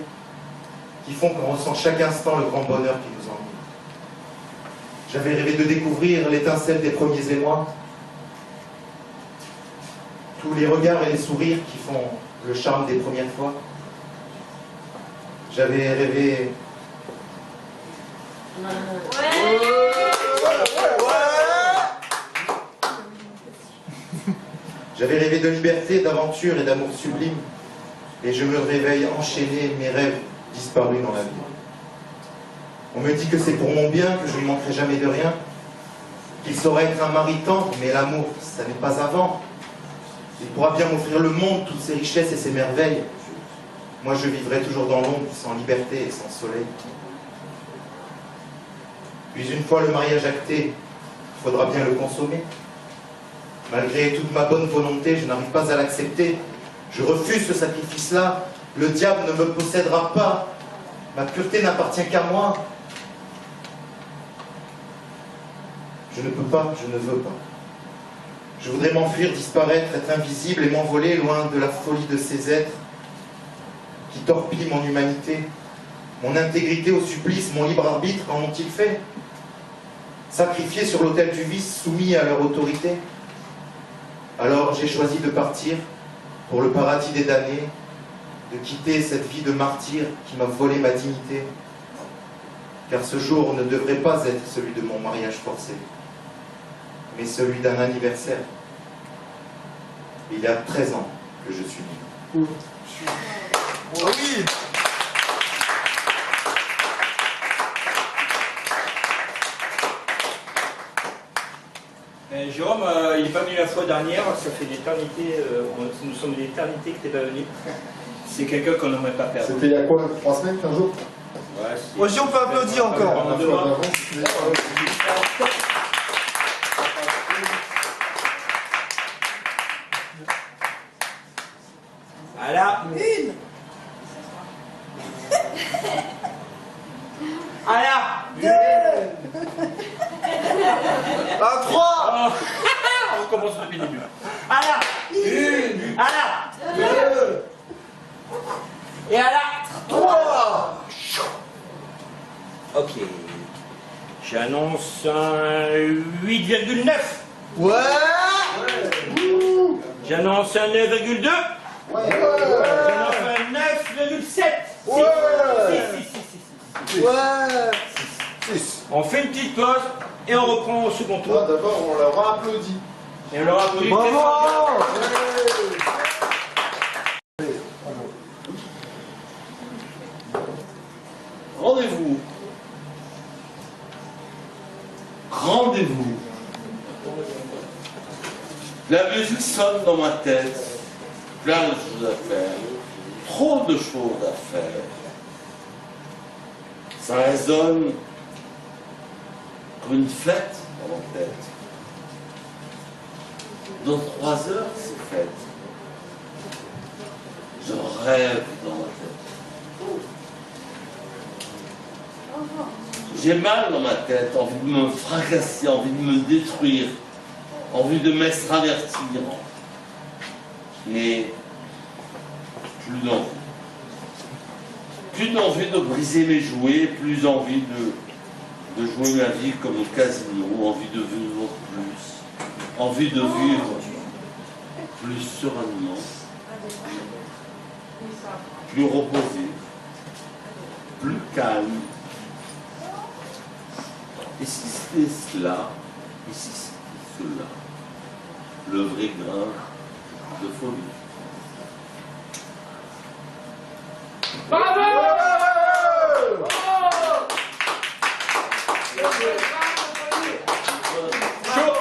qui font qu'on ressent chaque instant le grand bonheur qui nous ennuie. J'avais rêvé de découvrir l'étincelle des premiers émois, tous les regards et les sourires qui font le charme des premières fois. J'avais rêvé... J'avais rêvé de liberté, d'aventure et d'amour sublime, et je me réveille enchaîné, mes rêves disparus dans la vie. On me dit que c'est pour mon bien, que je ne manquerai jamais de rien, qu'il saura être un mari tendre, mais l'amour, ça n'est pas un vent. Il pourra bien m'offrir le monde, toutes ses richesses et ses merveilles. Moi, je vivrai toujours dans l'ombre, sans liberté et sans soleil. Puis une fois le mariage acté, il faudra bien le consommer. Malgré toute ma bonne volonté, je n'arrive pas à l'accepter. Je refuse ce sacrifice-là. Le diable ne me possédera pas. Ma pureté n'appartient qu'à moi. Je ne peux pas, je ne veux pas. Je voudrais m'enfuir, disparaître, être invisible et m'envoler loin de la folie de ces êtres qui torpillent mon humanité, mon intégrité au supplice, mon libre arbitre. Qu'en ont-ils fait? Sacrifiés sur l'autel du vice, soumis à leur autorité. Alors j'ai choisi de partir pour le paradis des damnés, de quitter cette vie de martyr qui m'a volé ma dignité. Car ce jour ne devrait pas être celui de mon mariage forcé, mais celui d'un anniversaire. Il y a 13 ans que je suis né. Oh oui. Jérôme, il n'est pas venu la fois dernière, ça fait l'éternité, nous sommes l'éternité que tu n'es pas venu. C'est quelqu'un qu'on n'aimerait pas perdre. C'était il y a quoi, 3 semaines, 15 jours? Ouais, Moi, si on peut applaudir encore. Voilà. Une. Voilà. Deux. À 3. On recommence depuis le début. Voilà. Une. Voilà. Deux. Et voilà. 3. Ok. J'annonce un 8,9. Ouais. J'annonce un 9,2. Ouais. J'annonce un 9,7. Ouais. 6. Ouais. 6. On fait une petite pause et on reprend au second tour. Ah, d'abord, on leur applaudit. Et on leur applaudit. Bravo. Rendez-vous. Rendez-vous. La musique sonne dans ma tête. Plein de choses à faire. Trop de choses à faire. Ça résonne comme une fête dans ma tête. Dans 3 heures, c'est fête. Je rêve dans ma tête. J'ai mal dans ma tête, envie de me fracasser, envie de me détruire, envie de m'extravertir. Mais plus d'envie. Plus d'envie de briser mes jouets, plus envie de jouer ma vie comme au casino, envie de vivre plus, envie de vivre plus sereinement, plus reposé, plus calme. Et si c'était cela, et si c'était cela, le vrai grain de folie. Bravo! Chaud!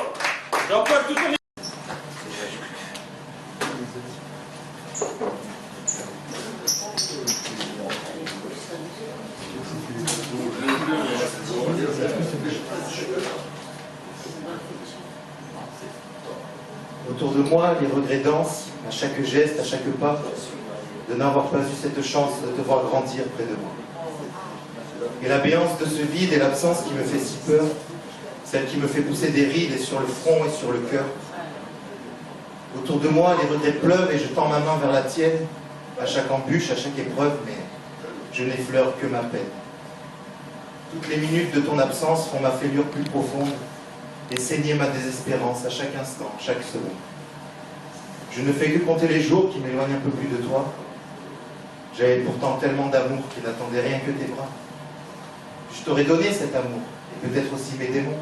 Jean-Paul, tout ton Autour de moi, les regrets dansent, à chaque geste, à chaque pas, de n'avoir pas eu cette chance de te voir grandir près de moi. Et la béance de ce vide et l'absence qui me fait si peur, celle qui me fait pousser des rides et sur le front et sur le cœur. Autour de moi, les regrets pleuvent et je tends ma main vers la tienne, à chaque embûche, à chaque épreuve, mais je n'effleure que ma peine. Toutes les minutes de ton absence font ma fêlure plus profonde et saigner ma désespérance à chaque instant, chaque seconde. Je ne fais que compter les jours qui m'éloignent un peu plus de toi. J'avais pourtant tellement d'amour qui n'attendait rien que tes bras. Je t'aurais donné cet amour, et peut-être aussi mes démons,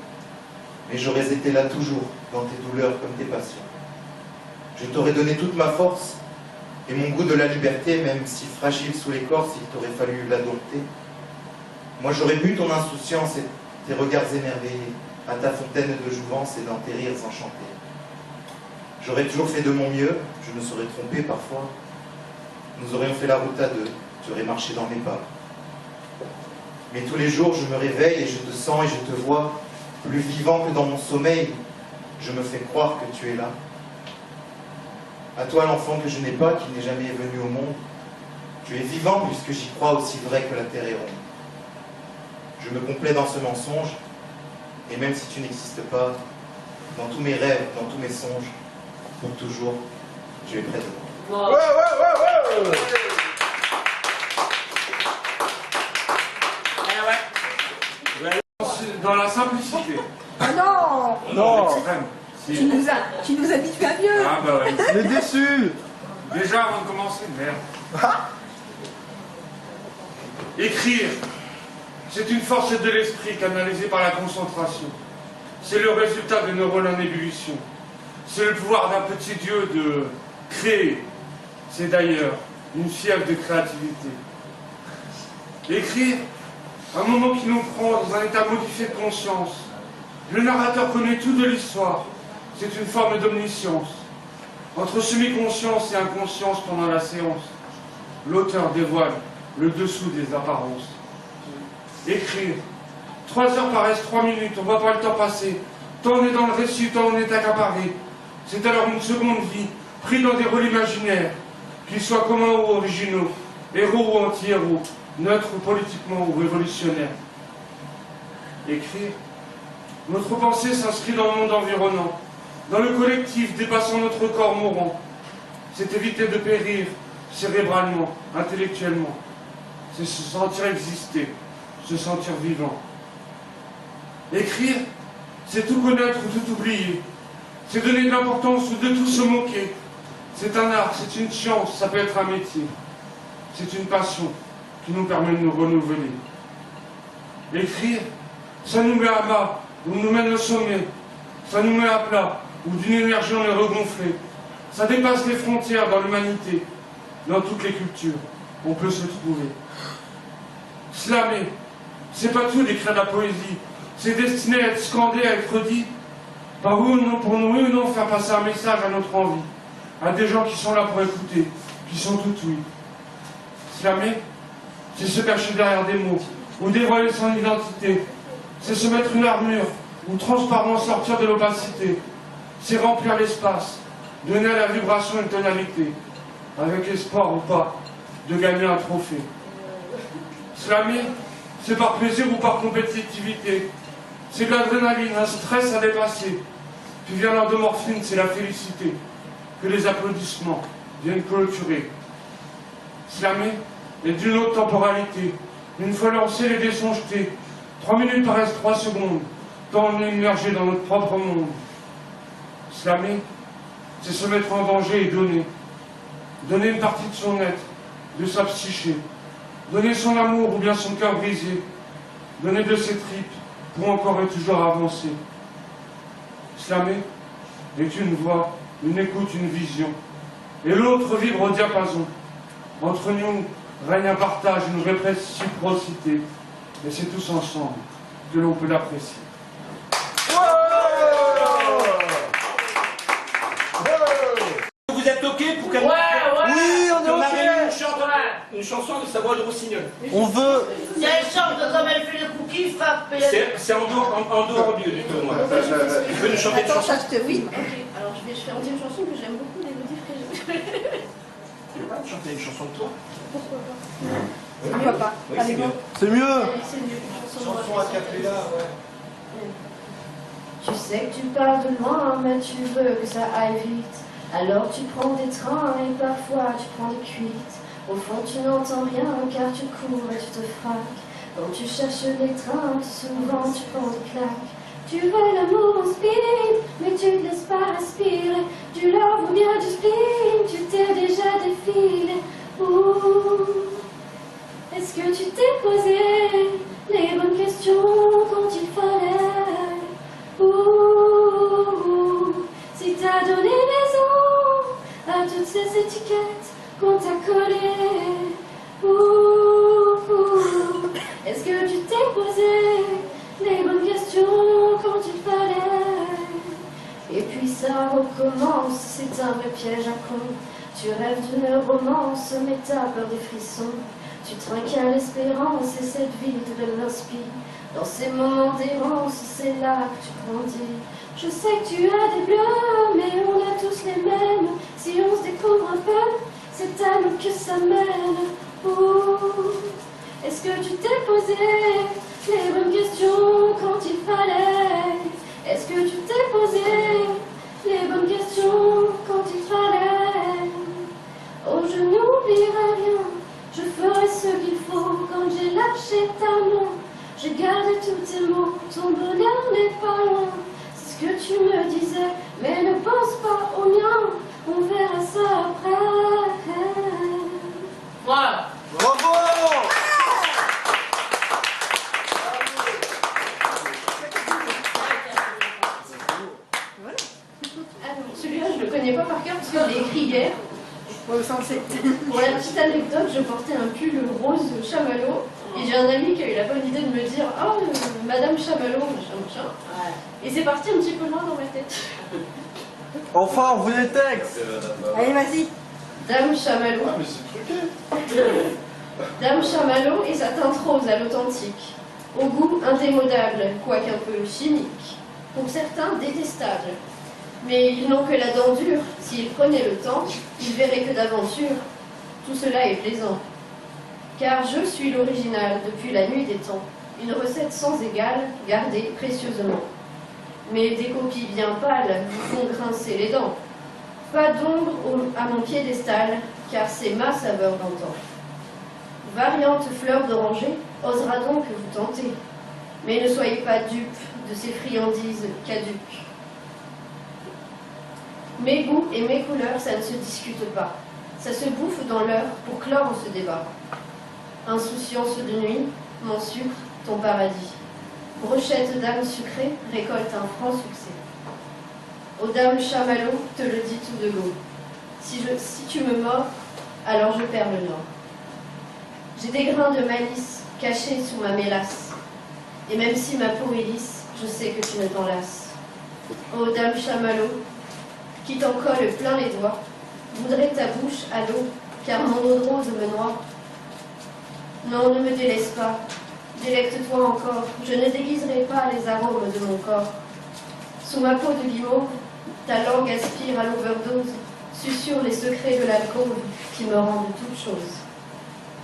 mais j'aurais été là toujours, dans tes douleurs comme tes passions. Je t'aurais donné toute ma force, et mon goût de la liberté, même si fragile sous l'écorce, il t'aurait fallu la dompter. Moi j'aurais bu ton insouciance et tes regards émerveillés, à ta fontaine de jouvence et dans tes rires enchantés. J'aurais toujours fait de mon mieux, je me serais trompé parfois. Nous aurions fait la route à deux, tu aurais marché dans mes pas. Mais tous les jours je me réveille et je te sens et je te vois, plus vivant que dans mon sommeil. Je me fais croire que tu es là. À toi l'enfant que je n'ai pas, qui n'est jamais venu au monde. Tu es vivant puisque j'y crois aussi vrai que la terre est ronde. Je me complais dans ce mensonge, et même si tu n'existes pas, dans tous mes rêves, dans tous mes songes, pour toujours, tu es près de moi. Ouais, ouais, ouais, ouais. Dans la simplicité. Ah non! Non. Si. Tu nous habitues à mieux! Ah bah ouais. On est déçus. Déjà avant de commencer, merde. Écrire, c'est une force de l'esprit canalisée par la concentration. C'est le résultat de neurones en ébullition. C'est le pouvoir d'un petit Dieu de créer. C'est d'ailleurs une fièvre de créativité. Écrire, un moment qui nous prend dans un état modifié de conscience. Le narrateur connaît tout de l'histoire. C'est une forme d'omniscience. Entre semi-conscience et inconscience pendant la séance, l'auteur dévoile le dessous des apparences. Écrire. 3 heures paraissent 3 minutes, on ne voit pas le temps passer. Tant on est dans le récit, tant on est accaparé. C'est alors une seconde vie, pris dans des rôles imaginaires, qu'ils soient communs ou originaux, héros ou anti-héros, neutres politiquement ou révolutionnaires. Écrire. Notre pensée s'inscrit dans le monde environnant, dans le collectif dépassant notre corps mourant. C'est éviter de périr cérébralement, intellectuellement. C'est se sentir exister, se sentir vivant. Écrire, c'est tout connaître ou tout oublier. C'est donner de l'importance ou de tout se moquer. C'est un art, c'est une science, ça peut être un métier. C'est une passion qui nous permet de nous renouveler. Écrire, ça nous met à bas, ou nous mène au sommet. Ça nous met à plat, ou d'une énergie on est regonflé. Ça dépasse les frontières dans l'humanité. Dans toutes les cultures, on peut se trouver. Slammer, c'est pas tout d'écrire de la poésie. C'est destiné à être scandé, à être dit. Par où non, pour nous, oui ou non, faire passer un message à notre envie. À des gens qui sont là pour écouter, qui sont tout oui. Slammer, c'est se cacher derrière des mots, ou dévoiler son identité. C'est se mettre une armure, ou transparemment sortir de l'opacité. C'est remplir l'espace, donner à la vibration une tonalité, avec espoir ou pas, de gagner un trophée. Slammer, c'est par plaisir ou par compétitivité. C'est de l'adrénaline, un stress à dépasser. Puis vient l'endomorphine, c'est la félicité. Que les applaudissements viennent clôturer. Slammer est d'une autre temporalité. Une fois lancés, les dés sont jetés. 3 minutes paraissent 3 secondes. Tant on est immergé dans notre propre monde. Slammer, c'est se mettre en danger et donner. Donner une partie de son être, de sa psyché. Donner son amour ou bien son cœur brisé. Donner de ses tripes pour encore et toujours avancer. Slammer est une voix, une écoute, une vision. Et l'autre vibre au diapason. Entre nous règne un partage, une réciprocité. Et c'est tous ensemble que l'on peut l'apprécier. Vous êtes OK pour qu'elle... Oui, on est OK. Une chanson de sa voix de rossignol. On veut... Si elle chante comme elle fait le cookie, frappe... C'est en dehors du tournoi. Tu veux nous chanter une chanson? Oui. Ok, alors je vais chanter une chanson que j'aime beaucoup d'Élodie Frégé. Tu veux pas me chanter une chanson de toi? Pourquoi pas? Pourquoi pas? Oui, Allez, c'est mieux. C'est mieux. C'est mieux. Chanson à capella, ouais. Tu sais que tu pars de loin, mais tu veux que ça aille vite. Alors tu prends des trains et parfois tu prends des cuites. Au fond tu n'entends rien car tu cours et tu te fraques. Quand tu cherches les trains, souvent tu prends des claques. Tu veux l'amour en speed, mais tu te laisses pas respirer. Du love ou bien du spleen, tu t'es déjà défilé. Ouh. Est-ce que tu t'es posé les bonnes questions quand il fallait? Ouh. Si t'as donné raison à toutes ces étiquettes qu'on t'a collées. Ouh. Est-ce que tu t'es posé les bonnes questions quand il fallait? Et puis ça recommence, c'est un vrai piège à con. Tu rêves d'une romance, mais t'as peur des frissons. Tu trinques à l'espérance et cette vie te l'inspire. Dans ces moments d'errance, c'est là que tu grandis. Je sais que tu as des bleus, mais on a tous les mêmes. Si on se découvre un peu, c'est à nous que ça mène. Ouh. Est-ce que tu t'es posé les bonnes questions quand il fallait? Est-ce que tu t'es posé les bonnes questions quand il fallait? Oh, je n'oublierai rien, je ferai ce qu'il faut. Quand j'ai lâché ta main, j'ai gardé tous tes mots. Ton bonheur n'est pas loin, c'est ce que tu me disais. Mais ne pense pas au mien, on verra ça après. Voilà. Bravo! Ah non, celui-là je le connais pas par cœur parce que je l'ai écrit hier. Pour la petite anecdote. anecdote, je portais un pull rose chamallow et j'ai un ami qui a eu la bonne idée de me dire « Oh, Madame Chamallow, machin, machin. » Et c'est parti un petit peu loin dans ma tête. Enfin, envoyez les textes. Allez, vas-y. Dame Chamallow. Ah, mais c'est truqué. Dame Chamallow et sa teinte rose à l'authentique. Au goût indémodable, quoique un peu chimique. Pour certains, détestable. Mais ils n'ont que la dent dure. S'ils prenaient le temps, ils verraient que d'aventure. Tout cela est plaisant. Car je suis l'original depuis la nuit des temps. Une recette sans égale, gardée précieusement. Mais des copies bien pâles vous font grincer les dents. Pas d'ombre à mon piédestal, car c'est ma saveur d'antan. Variante fleur d'oranger osera donc vous tenter. Mais ne soyez pas dupes de ces friandises caduques. Mes goûts et mes couleurs, ça ne se discute pas. Ça se bouffe dans l'heure pour clore ce débat. Insouciance de nuit, mon sucre, ton paradis. Brochette d'âme sucrée récolte un franc succès. Aux dames Chamallow, te le dis tout de go. Si tu me mords, alors je perds le nord. J'ai des grains de malice cachés sous ma mélasse. Et même si ma peau est lisse, je sais que tu ne t'en lasses. Ô dame Chamallow, qui t'en colle plein les doigts, voudrais ta bouche à l'eau, car mon eau de rose me noie. Non, ne me délaisse pas, délecte-toi encore, je ne déguiserai pas les arômes de mon corps. Sous ma peau de guimauve, ta langue aspire à l'overdose, susurre les secrets de l'alcool qui me rendent toute chose.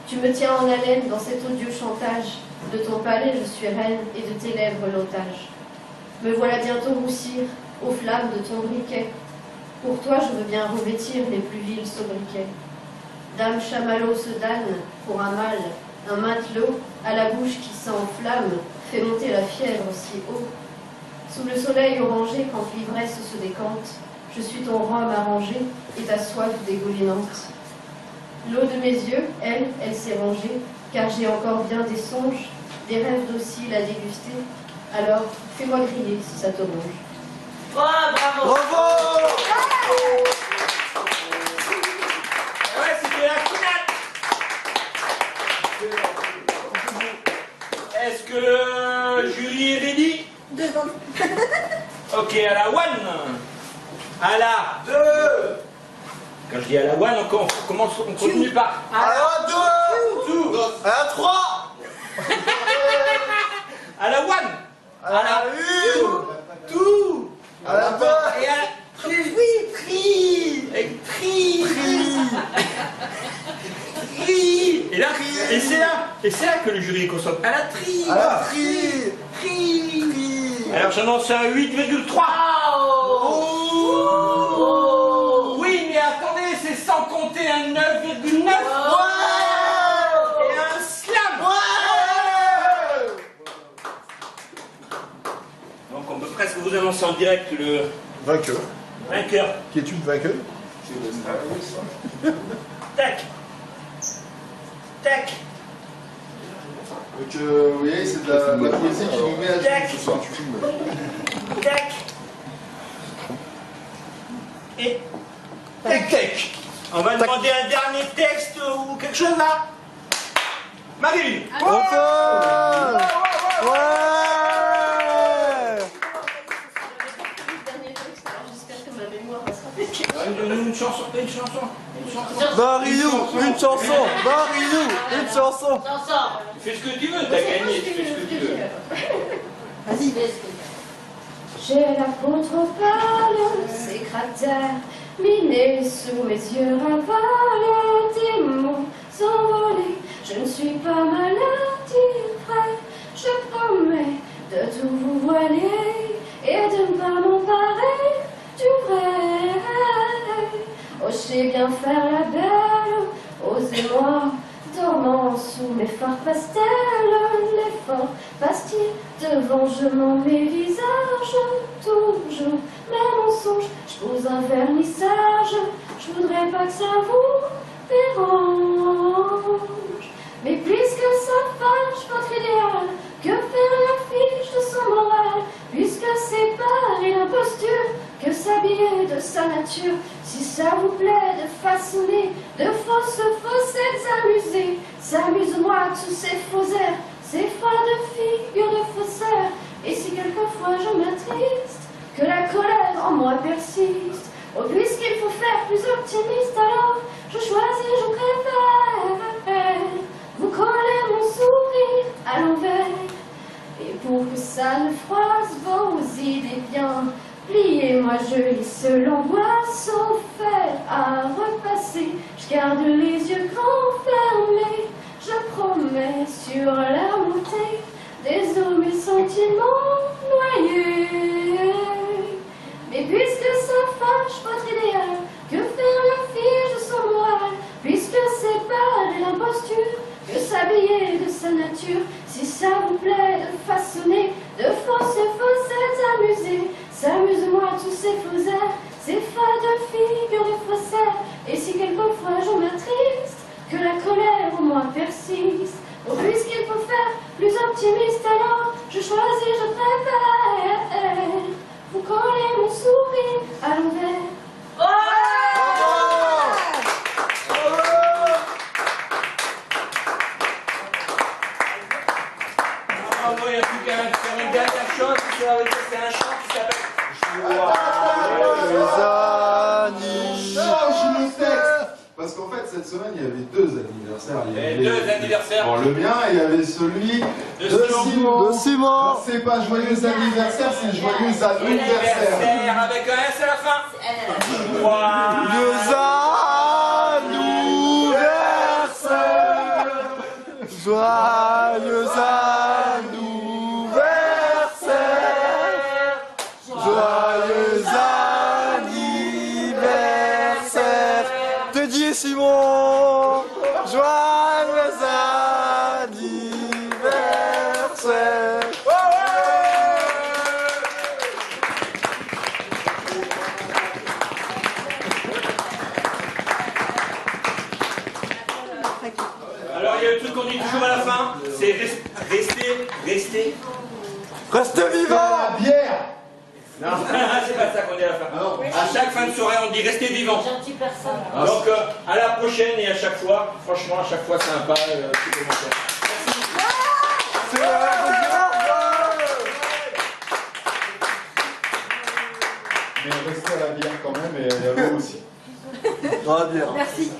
Tu me tiens en haleine dans cet odieux chantage, de ton palais je suis reine et de tes lèvres l'otage. Me voilà bientôt roussir aux flammes de ton briquet. Pour toi, je veux bien revêtir les plus vils sobriquets. Dame Chamallow se damne pour un mal, un matelot à la bouche qui s'enflamme, fait monter la fièvre si haut. Sous le soleil orangé, quand l'ivresse se décante, je suis ton rhum arrangé et ta soif dégoulinante. L'eau de mes yeux, elle s'est rongée, car j'ai encore bien des songes, des rêves dociles à déguster. Alors, fais-moi griller si ça te ronge. Oh, bravo! Bravo! Ouais, c'était la finale. Est-ce que le jury est ready? Ok, à la one. À la 2. Quand je dis à la one, on continue par À la 2. À la 3. à la one. À la 1. Tout. À la 2. Et à la tri. Et c'est là que le jury est consomme. À la tri. À la tri. Alors j'annonce un 8,3. Oui, mais attendez, c'est sans compter un 9,9. Et un slam. Donc on peut presque vous annoncer en direct le vainqueur. Qui est une vainqueur? Tac. Tac. Donc, vous voyez, c'est de la poésie qui nous met à jour ce soir. Tac. Et tac. On va demander un dernier texte ou quelque chose là. Marie. Une chanson. Mariou, une chanson. Mariou, une chanson. Tu fais ce que tu veux, t'as gagné, tu fais ce que tu veux. Vas-y, J'ai la peau trop pâle, ces cratères minés sous mes yeux ravalent, des mots s'envoler. Je ne suis pas maladie, frère, je promets de tout vous voiler et de ne pas m'emparer du vrai. Oh, je sais bien faire la belle, osez-moi, dormant sous mes fards pastels, les forts pastilles de vengement, mes visages, toujours mes mensonges, je pose un vernissage, je voudrais pas que ça vous dérange. Mais puisque ça fâche votre idéal, que faire l'affiche de son moral, puisque c'est pareil l'imposture que s'habiller de sa nature, si ça vous plaît de façonner de fausses faussettes C'est amuse-moi tous ces faux airs, ces folles figures de faussaires. Et si quelquefois je m'attriste, que la colère en moi persiste, oh, puisqu'il faut faire plus optimiste, alors je choisis, je préfère vous coller mon sourire à l'envers. Et pour que ça ne froisse vos idées bien, pliez-moi, je laisse l'angoisse au fer à repasser. Je garde les yeux grands fermés, je promets sur la montée des eaux mes sentiments noyés. Mais puisque ça fâche votre idéal, que faire la fille de son moral? Puisque c'est pas de l'imposture que s'habiller de sa nature, si ça vous plaît de façonner de fausses faussettes amusées, s'amuse-moi tous ces faux airs, ces fades figures de faussaires. Et si quelquefois je m'attriste, que la colère en moi persiste, oh, puisqu'il faut faire plus optimiste, alors je choisis, je préfère vous coller mon sourire à l'envers. Il n'y a plus qu'à faire une dernière chose, c'est un chant qui s'appelle Change le texte. Parce qu'en fait, cette semaine, il y avait deux anniversaires. Il y avait deux anniversaires. Bon, le mien, il y avait celui de Simon. Alors, c'est pas joyeux anniversaire, c'est joyeux anniversaire. Avec un S à la fin. Joyeux anniversaire, joyeux anniversaire, dédié Simon, joyeux anniversaire. Alors il y a le truc qu'on dit toujours à la fin, c'est rester vivant. La bière. Non, c'est pas ça qu'on dit à la fin. À chaque fin de soirée, on dit restez vivant. Gentil personne. Donc à la prochaine et à chaque fois, franchement, à chaque fois sympa, petit commentaire. Mais restez à la bière quand même et à l'eau aussi. Dans la bière. Merci.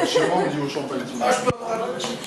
Chez moi, on dit au champagne. Ah, je peux avoir un petit.